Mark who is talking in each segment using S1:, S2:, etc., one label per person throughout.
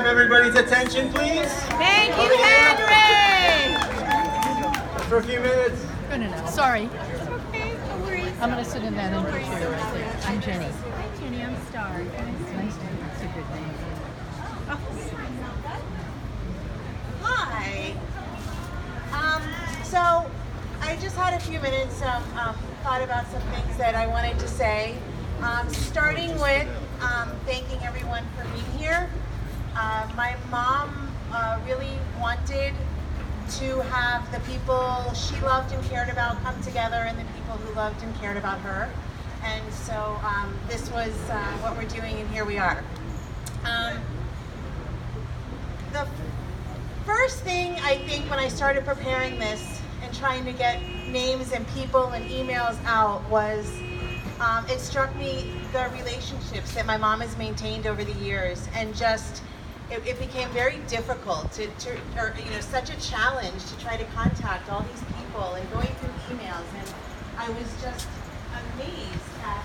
S1: have everybody's attention, please?
S2: Thank you, Henry!
S1: For a few minutes.
S2: No. Sorry.
S3: Okay, no worries.
S2: I'm going to sit in that empty chair right there. I'm Jenny.
S3: Hi, Jenny. I'm Star.
S2: Nice to meet you. That's a good name.
S4: Hi. So I just had a few minutes, thought about some things that I wanted to say. Starting with thanking everyone for being here. My mom really wanted to have the people she loved and cared about come together and the people who loved and cared about her. And so this was what we're doing, and here we are. The first thing I think when I started preparing this and trying to get names and people and emails out was it struck me the relationships that my mom has maintained over the years, and just it became very difficult or such a challenge to try to contact all these people and going through emails, and I was just amazed at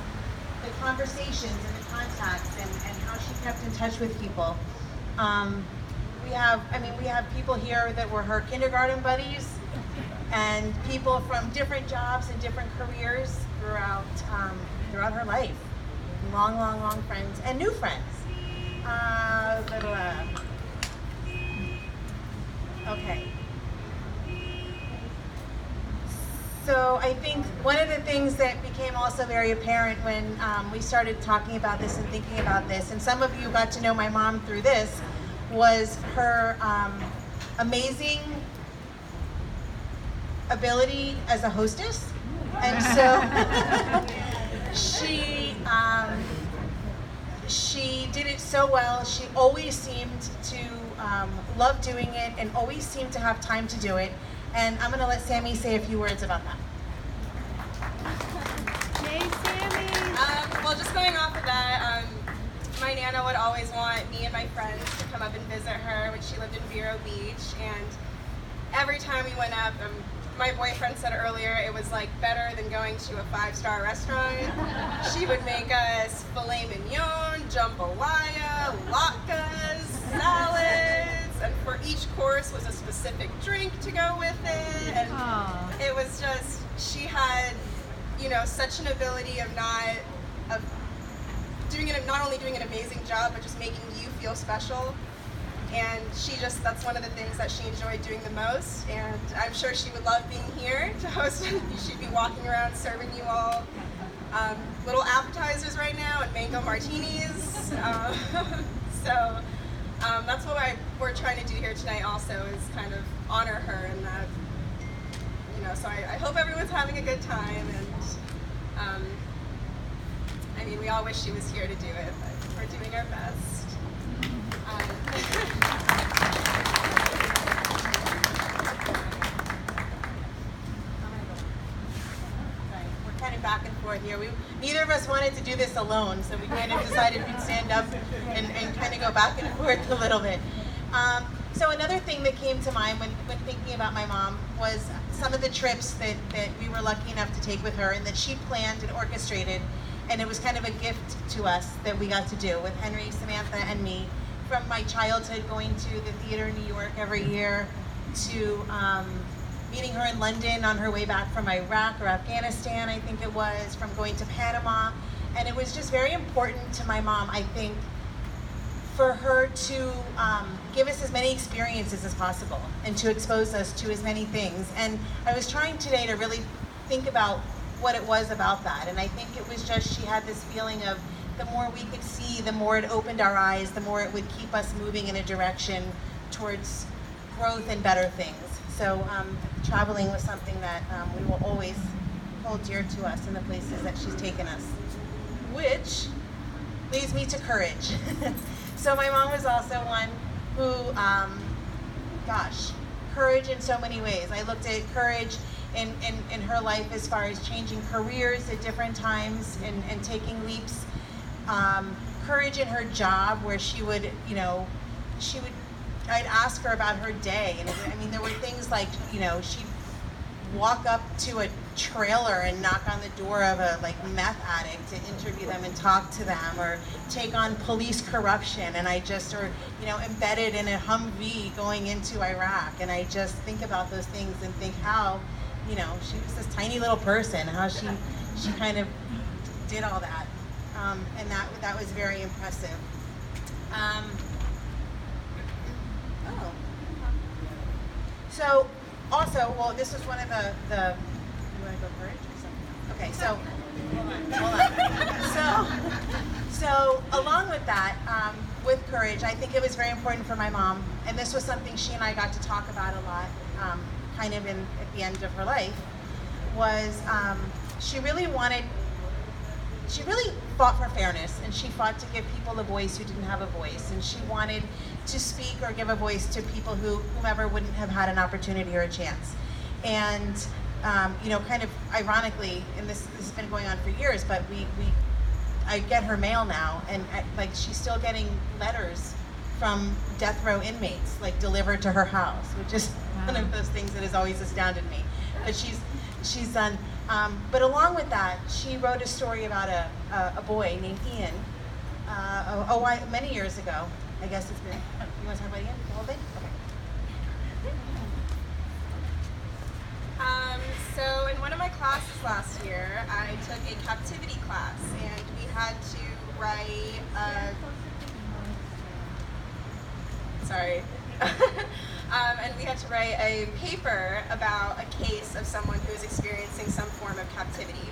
S4: the conversations and the contacts and how she kept in touch with people. We have people here that were her kindergarten buddies and people from different jobs and different careers throughout her life. Long friends and new friends. Okay. So I think one of the things that became also very apparent when we started talking about this and thinking about this, and some of you got to know my mom through this, was her amazing ability as a hostess. And so she did it so well. She always seemed to love doing it and always seemed to have time to do it. And I'm going to let Sammy say a few words about that.
S3: Hey, Sammy.
S5: Well, just going off of that, my Nana would always want me and my friends to come up and visit her when she lived in Vero Beach. And every time we went up, my boyfriend said earlier, it was like better than going to a 5-star restaurant. She would make us filet mignon, jambalaya, latkes, salads, and for each course was a specific drink to go with it. And it was just, she had, such an ability of not only doing an amazing job, but just making you feel special. And that's one of the things that she enjoyed doing the most. And I'm sure she would love being here to host. She'd be walking around serving you all little appetizers right now and mango martinis. So that's what we're trying to do here tonight also, is kind of honor her in that, so I hope everyone's having a good time. And we all wish she was here to do it, but we're doing our best.
S4: We're kind of back and forth here. Neither of us wanted to do this alone, so we kind of decided we'd stand up and kind of go back and forth a little bit. So another thing that came to mind when thinking about my mom was some of the trips that we were lucky enough to take with her and that she planned and orchestrated, and it was kind of a gift to us that we got to do with Henry, Samantha, and me. From my childhood going to the theater in New York every year to meeting her in London on her way back from Iraq or Afghanistan, I think it was, from going to Panama. And it was just very important to my mom, I think, for her to give us as many experiences as possible and to expose us to as many things. And I was trying today to really think about what it was about that. And I think it was just she had this feeling of the more we could see, the more it opened our eyes, the more it would keep us moving in a direction towards growth and better things. So traveling was something that we will always hold dear to us in the places that she's taken us. Which leads me to courage. So my mom was also one who, courage in so many ways. I looked at courage in her life as far as changing careers at different times and taking leaps. Courage in her job, where she would, I'd ask her about her day, and there were things like, she'd walk up to a trailer and knock on the door of a meth addict to interview them and talk to them, or take on police corruption, and or embedded in a Humvee going into Iraq, and I just think about those things and think how, she was this tiny little person, how she kind of did all that, and that was very impressive. So also, well, this was one of the you want to go courage or something? Okay, so hold on. So along with that, with courage, I think it was very important for my mom, and this was something she and I got to talk about a lot, kind of at the end of her life, was she really fought for fairness, and she fought to give people a voice who didn't have a voice, and she wanted to speak or give a voice to people whomever wouldn't have had an opportunity or a chance. And kind of ironically, and this has been going on for years, but I get her mail now, and she's still getting letters from death row inmates delivered to her house, which is one of those things that has always astounded me. But she's done. But along with that, she wrote a story about a boy named Ian. Many years ago. I guess it's been. You want to talk about Ian? The whole thing? Okay.
S5: So in one of my classes last year, I took a captivity class, and we had to write and we had to write a paper about a case of someone who was experiencing some form of captivity.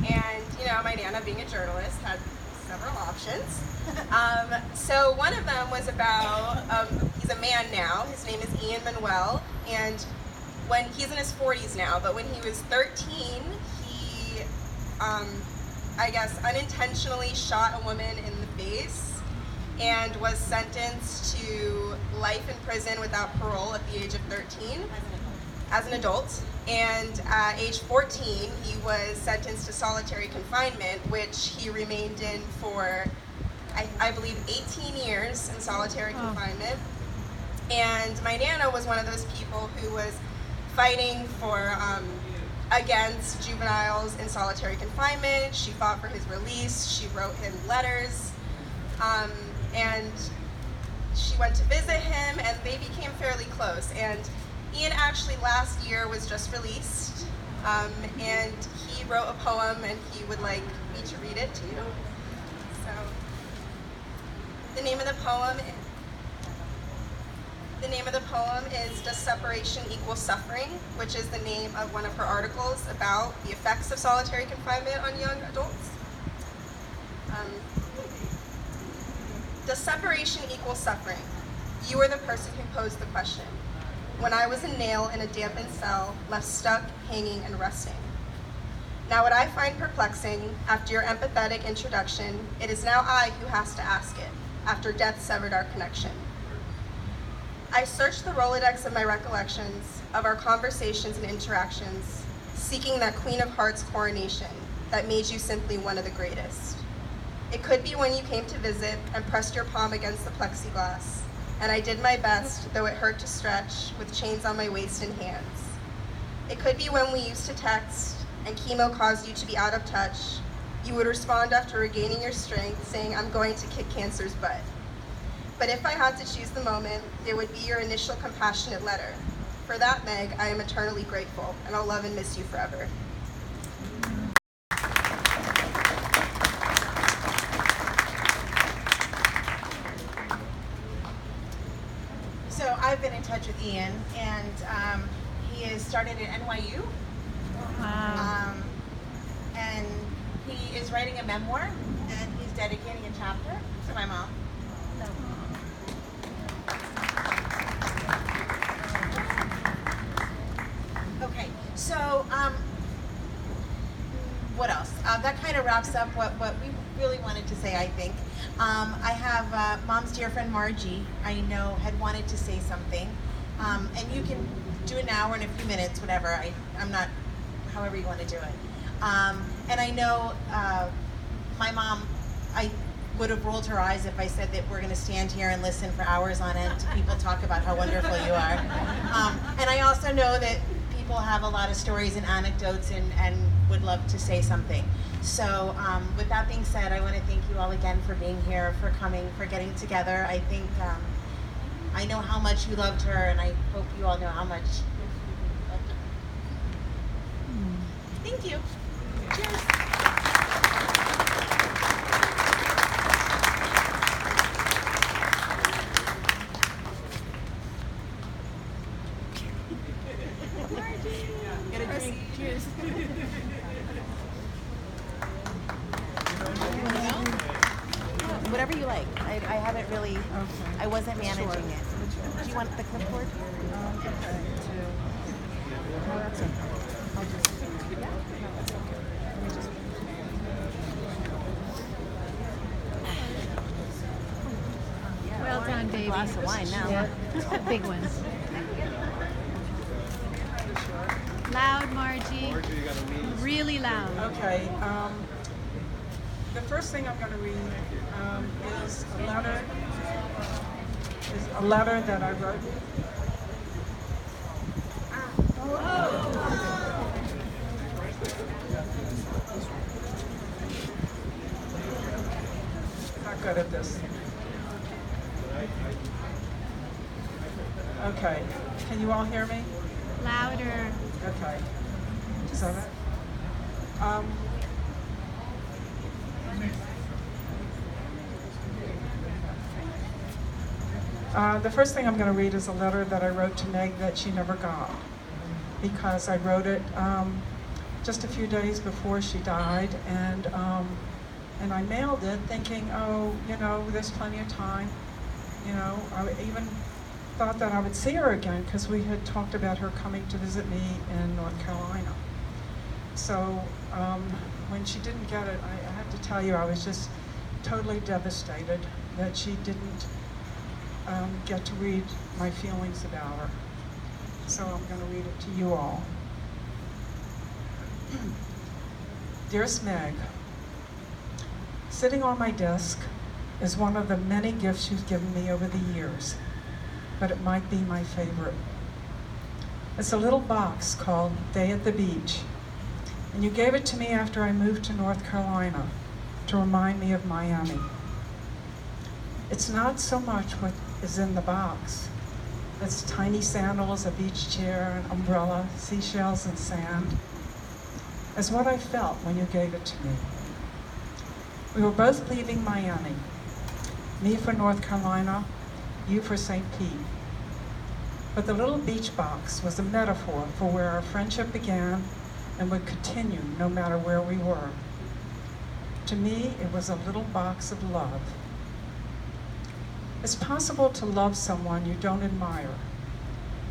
S5: And my Nana, being a journalist, had several options. So one of them was about, he's a man now, his name is Ian Manuel, and when he's in his 40s now, but when he was 13, he, I guess, unintentionally shot a woman in the face and was sentenced to life in prison without parole at the age of 13 as an adult. And at age 14, he was sentenced to solitary confinement, which he remained in for, I believe, 18 years in solitary confinement. And my Nana was one of those people who was fighting for against juveniles in solitary confinement. She fought for his release. She wrote him letters, and she went to visit him, and they became fairly close. And Ian actually last year was just released, and he wrote a poem, and he would like me to read it to you. So the name of the poem is "Does Separation Equal Suffering?", which is the name of one of her articles about the effects of solitary confinement on young adults. Does separation equal suffering? You are the person who posed the question. When I was a nail in a dampened cell, left stuck, hanging, and resting. Now what I find perplexing, after your empathetic introduction, it is now I who has to ask it, after death severed our connection. I searched the Rolodex of my recollections, of our conversations and interactions, seeking that Queen of Hearts coronation that made you simply one of the greatest. It could be when you came to visit and pressed your palm against the plexiglass, and I did my best, though it hurt to stretch, with chains on my waist and hands. It could be when we used to text, and chemo caused you to be out of touch. You would respond after regaining your strength, saying, "I'm going to kick cancer's butt." But if I had to choose the moment, it would be your initial compassionate letter. For that, Meg, I am eternally grateful, and I'll love and miss you forever.
S4: So I've been in touch with Ian, and he has started at NYU.
S2: Wow.
S4: And he is writing a memoir, and he's dedicating a chapter to my mom. Okay, so what else? That kind of wraps up what we really wanted to say, I think. I have Mom's dear friend Margie, I know, had wanted to say something. And you can do it now or in a few minutes, whatever. I'm not, however you want to do it. And I know my mom, I would have rolled her eyes if I said that we're going to stand here and listen for hours on end to people talk about how wonderful you are. And I also know that people have a lot of stories and anecdotes and would love to say something. So with that being said, I want to thank you all again for being here, for coming, for getting together. I think I know how much you loved her, and I hope you all know how much you loved her. Thank you. Cheers. Get a drink. Cheers. Whatever you like. I haven't really, I wasn't managing it. Do you want the clipboard?
S3: Well done, baby.
S4: Glass of wine now.
S3: Yeah, a big one. Loud, Margie. Really loud.
S2: Okay. The first thing I'm going to read is a letter that I wrote. Not good at this. Okay. Can you all hear me?
S3: Louder.
S2: Okay. Is that it? The first thing I'm going to read is a letter that I wrote to Meg that she never got, because I wrote it just a few days before she died, and I mailed it thinking, oh, you know, there's plenty of time. You know, I even thought that I would see her again because we had talked about her coming to visit me in North Carolina. So when she didn't get it, I have to tell you, I was just totally devastated that she didn't get to read my feelings about her. So I'm going to read it to you all. Dearest Meg, sitting on my desk is one of the many gifts you've given me over the years, but it might be my favorite. It's a little box called Day at the Beach, and you gave it to me after I moved to North Carolina to remind me of Miami. It's not so much what is in the box. It's tiny sandals, a beach chair, an umbrella, seashells, and sand, as what I felt when you gave it to me. We were both leaving Miami, me for North Carolina, you for St. Pete. But the little beach box was a metaphor for where our friendship began and would continue no matter where we were. To me, it was a little box of love. It's possible to love someone you don't admire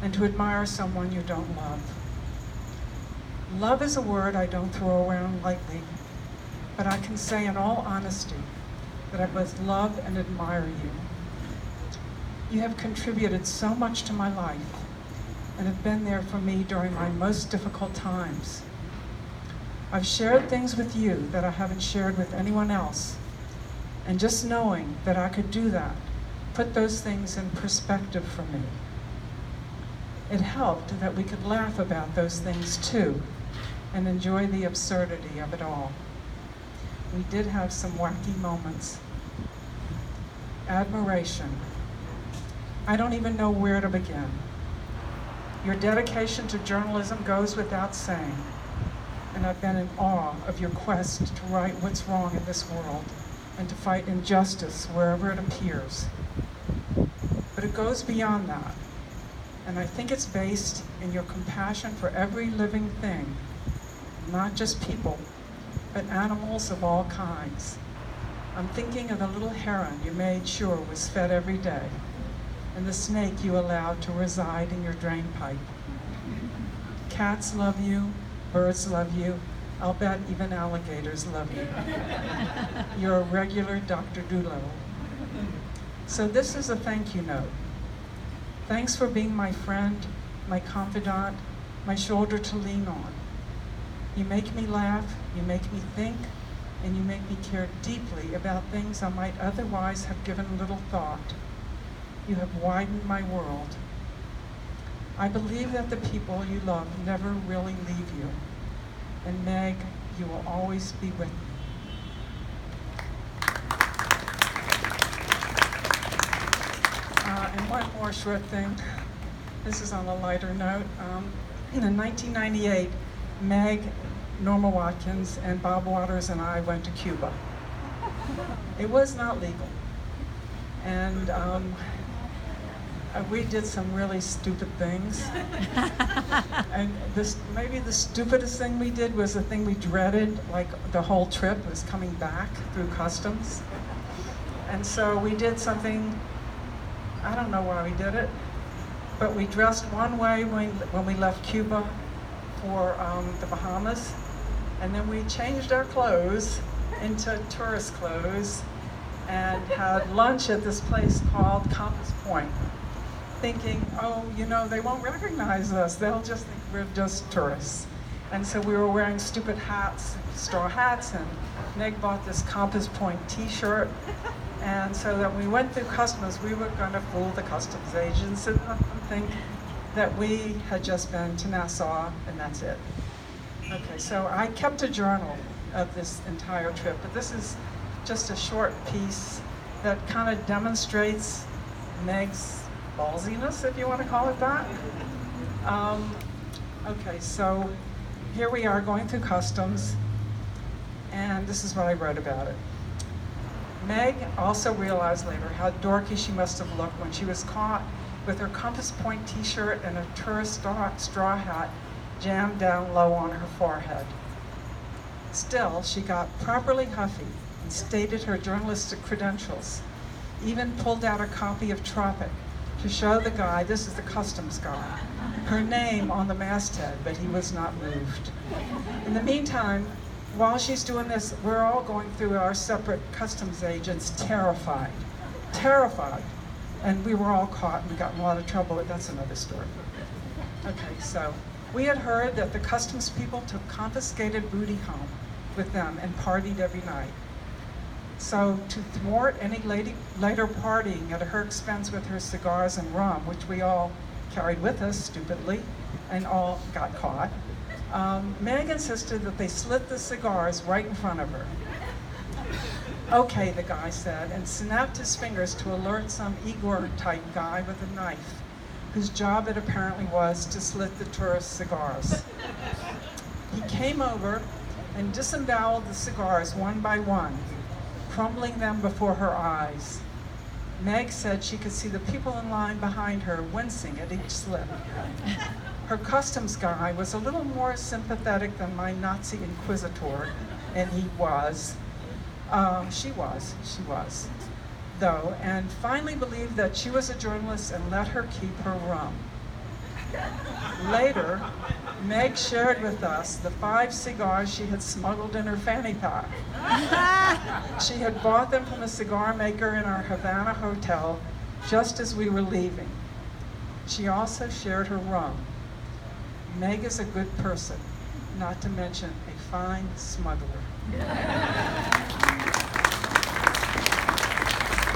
S2: and to admire someone you don't love. Love is a word I don't throw around lightly, but I can say in all honesty that I both love and admire you. You have contributed so much to my life and have been there for me during my most difficult times. I've shared things with you that I haven't shared with anyone else, and just knowing that I could do that put those things in perspective for me. It helped that we could laugh about those things too and enjoy the absurdity of it all. We did have some wacky moments. Admiration. I don't even know where to begin. Your dedication to journalism goes without saying, and I've been in awe of your quest to right what's wrong in this world and to fight injustice wherever it appears. But it goes beyond that, and I think it's based in your compassion for every living thing, not just people, but animals of all kinds. I'm thinking of the little heron you made sure was fed every day, and the snake you allowed to reside in your drain pipe. Cats love you, birds love you, I'll bet even alligators love you. You're a regular Dr. Doolittle. So this is a thank you note. Thanks for being my friend, my confidant, my shoulder to lean on. You make me laugh, you make me think, and you make me care deeply about things I might otherwise have given little thought. You have widened my world. I believe that the people you love never really leave you. And Meg, you will always be with me. And one more short thing. This is on a lighter note. In 1998, Meg, Norma Watkins, and Bob Waters and I went to Cuba. It was not legal. And we did some really stupid things. And maybe the stupidest thing we did was the thing we dreaded, like the whole trip was coming back through customs. And so we did something, I don't know why we did it, but we dressed one way when we left Cuba for the Bahamas, and then we changed our clothes into tourist clothes and had lunch at this place called Compass Point, thinking, oh, you know, they won't recognize us. They'll just think we're just tourists. And so we were wearing stupid hats, straw hats, and Meg bought this Compass Point t-shirt. And so that when we went through customs, we were going to fool the customs agents and let them think that we had just been to Nassau, and that's it. Okay, so I kept a journal of this entire trip, but this is just a short piece that kind of demonstrates Meg's ballsiness, if you want to call it that. Okay, so here we are going through customs, and this is what I wrote about it. Meg also realized later how dorky she must have looked when she was caught with her Compass Point t-shirt and a tourist straw hat jammed down low on her forehead. Still, she got properly huffy and stated her journalistic credentials, even pulled out a copy of Tropic to show the guy, this is the customs guy, her name on the masthead, but he was not moved. In the meantime, while she's doing this, we're all going through our separate customs agents, terrified. And we were all caught and got in a lot of trouble, but that's another story. Okay, so we had heard that the customs people took confiscated booty home with them and partied every night. So to thwart any later partying at her expense with her cigars and rum, which we all carried with us stupidly and all got caught, Meg insisted that they slit the cigars right in front of her. Okay, the guy said, and snapped his fingers to alert some Igor-type guy with a knife, whose job it apparently was to slit the tourist cigars. He came over and disemboweled the cigars one by one, crumbling them before her eyes. Meg said she could see the people in line behind her wincing at each slit. Her customs guy was a little more sympathetic than my Nazi inquisitor, and he was. She was, though, and finally believed that she was a journalist and let her keep her rum. Later, Meg shared with us the 5 cigars she had smuggled in her fanny pack. She had bought them from a cigar maker in our Havana hotel just as we were leaving. She also shared her rum. Meg is a good person, not to mention a fine smuggler.